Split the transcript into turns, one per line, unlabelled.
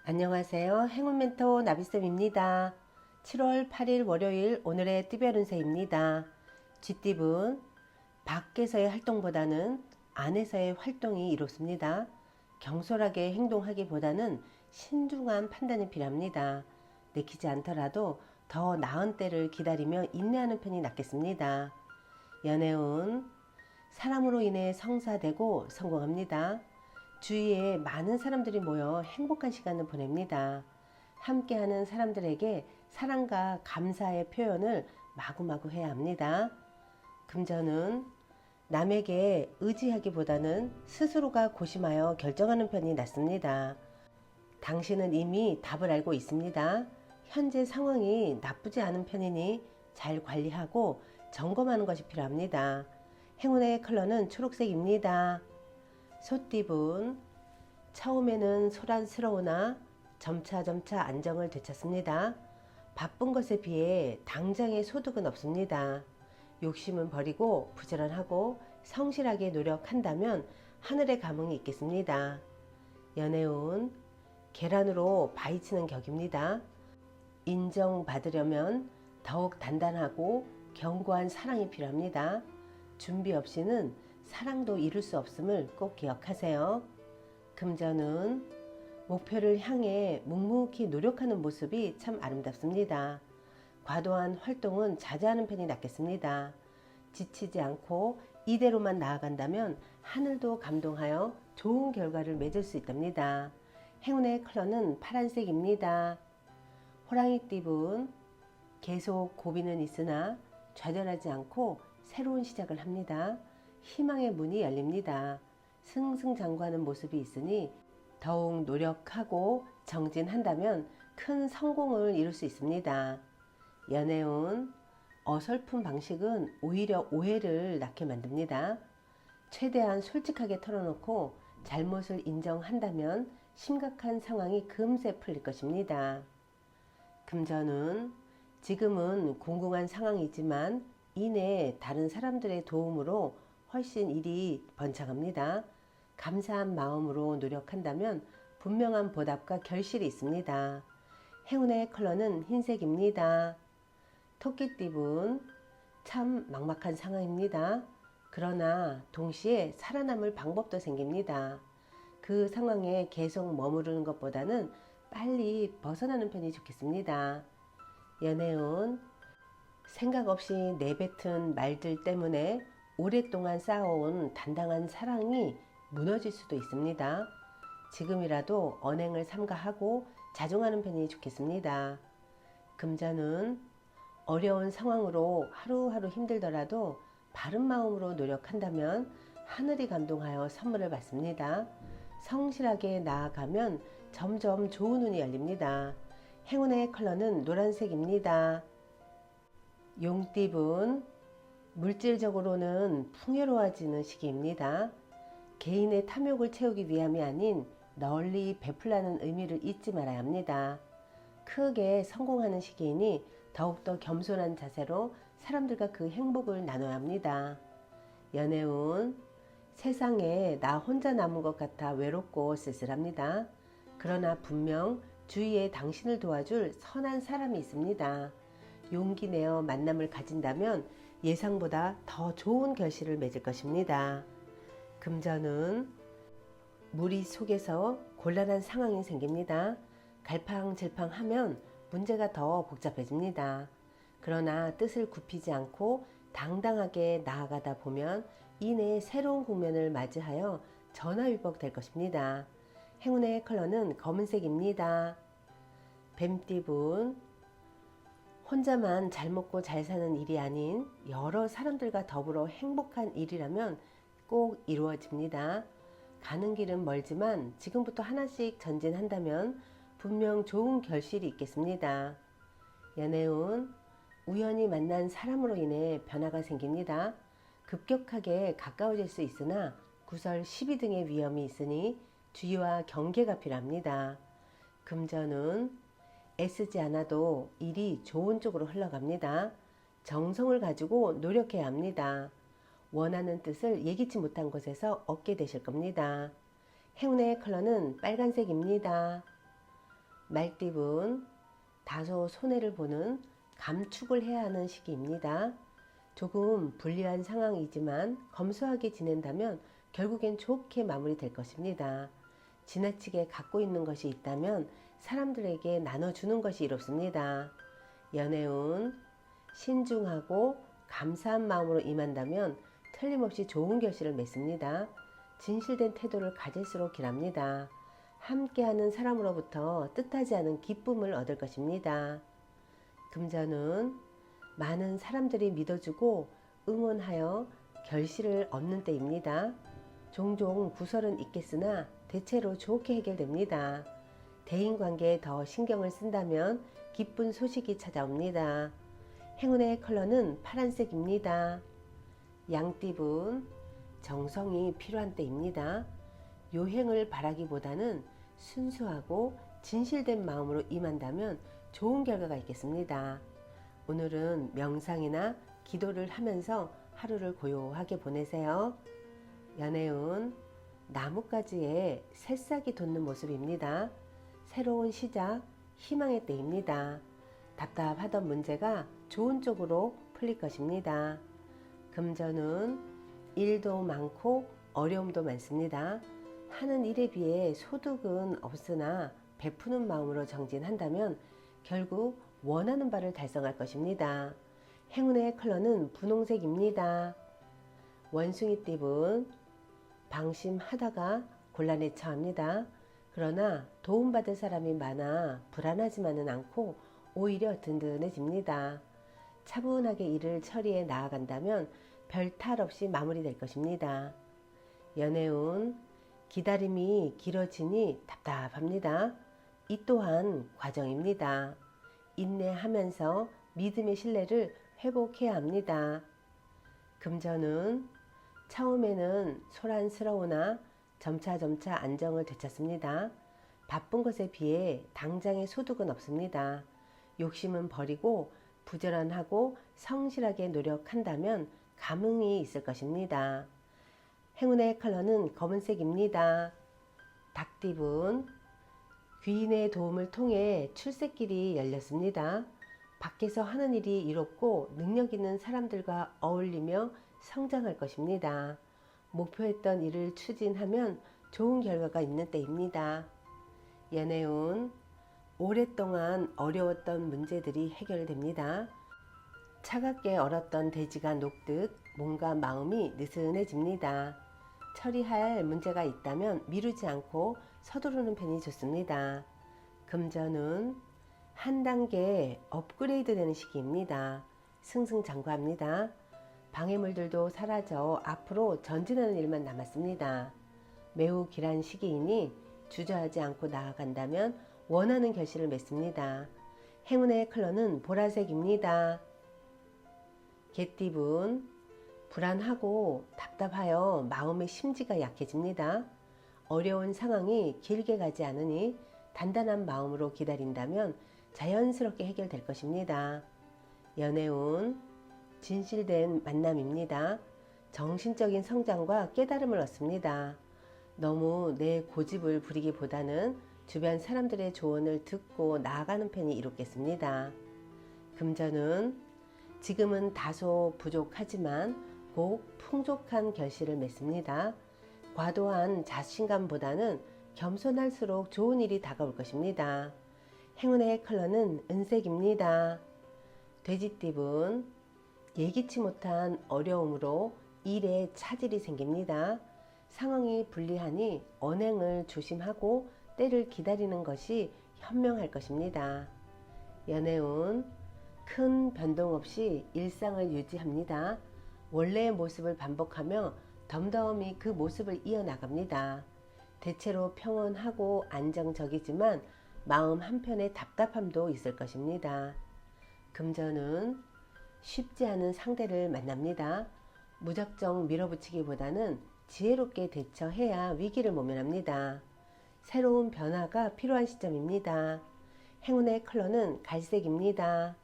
안녕하세요. 행운멘토 나비쌤입니다. 7월 8일 월요일 오늘의 띠별 운세입니다. 쥐띠분 밖에서의 활동보다는 안에서의 활동이 이롭습니다. 경솔하게 행동하기보다는 신중한 판단이 필요합니다. 내키지 않더라도 더 나은 때를 기다리며 인내하는 편이 낫겠습니다. 연애운 사람으로 인해 성사되고 성공합니다. 주위에 많은 사람들이 모여 행복한 시간을 보냅니다. 함께하는 사람들에게 사랑과 감사의 표현을 마구마구 해야 합니다. 금전은 남에게 의지하기보다는 스스로가 고심하여 결정하는 편이 낫습니다. 당신은 이미 답을 알고 있습니다. 현재 상황이 나쁘지 않은 편이니 잘 관리하고 점검하는 것이 필요합니다. 행운의 컬러는 초록색입니다. 소띠분 처음에는 소란스러우나 점차 안정을 되찾습니다. 바쁜 것에 비해 당장의 소득은 없습니다. 욕심은 버리고 부지런하고 성실하게 노력한다면 하늘의 감흥이 있겠습니다. 연애운 계란으로 바위치는 격입니다. 인정받으려면 더욱 단단하고 견고한 사랑이 필요합니다. 준비 없이는 사랑도 이룰 수 없음을 꼭 기억하세요. 금전은 목표를 향해 묵묵히 노력하는 모습이 참 아름답습니다. 과도한 활동은 자제하는 편이 낫겠습니다. 지치지 않고 이대로만 나아간다면 하늘도 감동하여 좋은 결과를 맺을 수 있답니다. 행운의 컬러는 파란색입니다. 호랑이띠분 계속 고비는 있으나 좌절하지 않고 새로운 시작을 합니다. 희망의 문이 열립니다. 승승장구하는 모습이 있으니 더욱 노력하고 정진한다면 큰 성공을 이룰 수 있습니다. 연애운 어설픈 방식은 오히려 오해를 낳게 만듭니다. 최대한 솔직하게 털어놓고 잘못을 인정한다면 심각한 상황이 금세 풀릴 것입니다. 금전은 지금은 공공한 상황이지만 이내 다른 사람들의 도움으로 훨씬 일이 번창합니다. 감사한 마음으로 노력한다면 분명한 보답과 결실이 있습니다. 행운의 컬러는 흰색입니다. 토끼띠분 참 막막한 상황입니다. 그러나 동시에 살아남을 방법도 생깁니다. 그 상황에 계속 머무르는 것보다는 빨리 벗어나는 편이 좋겠습니다. 연애운 생각 없이 내뱉은 말들 때문에 오랫동안 쌓아온 단단한 사랑이 무너질 수도 있습니다. 지금이라도 언행을 삼가하고 자중하는 편이 좋겠습니다. 금전은 어려운 상황으로 하루하루 힘들더라도 바른 마음으로 노력한다면 하늘이 감동하여 선물을 받습니다. 성실하게 나아가면 점점 좋은 운이 열립니다. 행운의 컬러는 노란색입니다. 용띠분 물질적으로는 풍요로워지는 시기입니다. 개인의 탐욕을 채우기 위함이 아닌 널리 베풀라는 의미를 잊지 말아야 합니다. 크게 성공하는 시기이니 더욱더 겸손한 자세로 사람들과 그 행복을 나눠야 합니다. 연애운 세상에 나 혼자 남은 것 같아 외롭고 쓸쓸합니다. 그러나 분명 주위에 당신을 도와줄 선한 사람이 있습니다. 용기 내어 만남을 가진다면 예상보다 더 좋은 결실을 맺을 것입니다. 금전은 무리 속에서 곤란한 상황이 생깁니다. 갈팡질팡하면 문제가 더 복잡해집니다. 그러나 뜻을 굽히지 않고 당당하게 나아가다 보면 이내 새로운 국면을 맞이하여 전화위복 될 것입니다. 행운의 컬러는 검은색입니다. 뱀띠분 혼자만 잘 먹고 잘 사는 일이 아닌 여러 사람들과 더불어 행복한 일이라면 꼭 이루어집니다. 가는 길은 멀지만 지금부터 하나씩 전진한다면 분명 좋은 결실이 있겠습니다. 연애운 우연히 만난 사람으로 인해 변화가 생깁니다. 급격하게 가까워질 수 있으나 구설 시비 등의 위험이 있으니 주의와 경계가 필요합니다. 금전은 애쓰지 않아도 일이 좋은 쪽으로 흘러갑니다. 정성을 가지고 노력해야 합니다. 원하는 뜻을 예기치 못한 곳에서 얻게 되실 겁니다. 행운의 컬러는 빨간색입니다. 말띠분 다소 손해를 보는 감축을 해야 하는 시기입니다. 조금 불리한 상황이지만 검소하게 지낸다면 결국엔 좋게 마무리될 것입니다. 지나치게 갖고 있는 것이 있다면 사람들에게 나눠주는 것이 이롭습니다. 연애운 신중하고 감사한 마음으로 임한다면 틀림없이 좋은 결실을 맺습니다. 진실된 태도를 가질수록 길합니다. 함께하는 사람으로부터 뜻하지 않은 기쁨을 얻을 것입니다. 금전은 많은 사람들이 믿어주고 응원하여 결실을 얻는 때입니다. 종종 구설은 있겠으나 대체로 좋게 해결됩니다. 대인관계에 더 신경을 쓴다면 기쁜 소식이 찾아옵니다. 행운의 컬러는 파란색입니다. 양띠분 정성이 필요한 때입니다. 요행을 바라기보다는 순수하고 진실된 마음으로 임한다면 좋은 결과가 있겠습니다. 오늘은 명상이나 기도를 하면서 하루를 고요하게 보내세요. 연애운 나뭇가지에 새싹이 돋는 모습입니다. 새로운 시작, 희망의 때입니다. 답답하던 문제가 좋은 쪽으로 풀릴 것입니다. 금전은 일도 많고 어려움도 많습니다. 하는 일에 비해 소득은 없으나 베푸는 마음으로 정진한다면 결국 원하는 바를 달성할 것입니다. 행운의 컬러는 분홍색입니다. 원숭이띠분 방심하다가 곤란에 처합니다. 그러나 도움받을 사람이 많아 불안하지만은 않고 오히려 든든해집니다. 차분하게 일을 처리해 나아간다면 별 탈 없이 마무리될 것입니다. 연애운 기다림이 길어지니 답답합니다. 이 또한 과정입니다. 인내하면서 믿음의 신뢰를 회복해야 합니다. 금전은 처음에는 소란스러우나 점차점차 안정을 되찾습니다. 바쁜 것에 비해 당장의 소득은 없습니다. 욕심은 버리고 부지런하고 성실하게 노력한다면 감흥이 있을 것입니다. 행운의 컬러는 검은색입니다. 닭띠분 귀인의 도움을 통해 출세길이 열렸습니다. 밖에서 하는 일이 이롭고 능력 있는 사람들과 어울리며 성장할 것입니다. 목표했던 일을 추진하면 좋은 결과가 있는 때입니다. 연애운 오랫동안 어려웠던 문제들이 해결됩니다. 차갑게 얼었던 돼지가 녹듯 몸과 마음이 느슨해집니다. 처리할 문제가 있다면 미루지 않고 서두르는 편이 좋습니다. 금전은 한 단계 업그레이드 되는 시기입니다. 승승장구합니다. 방해물들도 사라져 앞으로 전진하는 일만 남았습니다. 매우 길한 시기이니 주저하지 않고 나아간다면 원하는 결실을 맺습니다. 행운의 컬러는 보라색입니다. 개띠분 불안하고 답답하여 마음의 심지가 약해집니다. 어려운 상황이 길게 가지 않으니 단단한 마음으로 기다린다면 자연스럽게 해결될 것입니다. 연애운 진실된 만남입니다. 정신적인 성장과 깨달음을 얻습니다. 너무 내 고집을 부리기보다는 주변 사람들의 조언을 듣고 나아가는 편이 이롭겠습니다. 금전은 지금은 다소 부족하지만 꼭 풍족한 결실을 맺습니다. 과도한 자신감보다는 겸손할수록 좋은 일이 다가올 것입니다. 행운의 컬러는 은색입니다. 돼지띠분 예기치 못한 어려움으로 일에 차질이 생깁니다. 상황이 불리하니 언행을 조심하고 때를 기다리는 것이 현명할 것입니다. 연애운 큰 변동 없이 일상을 유지합니다. 원래의 모습을 반복하며 덤덤히 그 모습을 이어나갑니다. 대체로 평온하고 안정적이지만 마음 한편에 답답함도 있을 것입니다. 금전은 쉽지 않은 상대를 만납니다. 무작정 밀어붙이기보다는 지혜롭게 대처해야 위기를 모면합니다. 새로운 변화가 필요한 시점입니다. 행운의 컬러는 갈색입니다.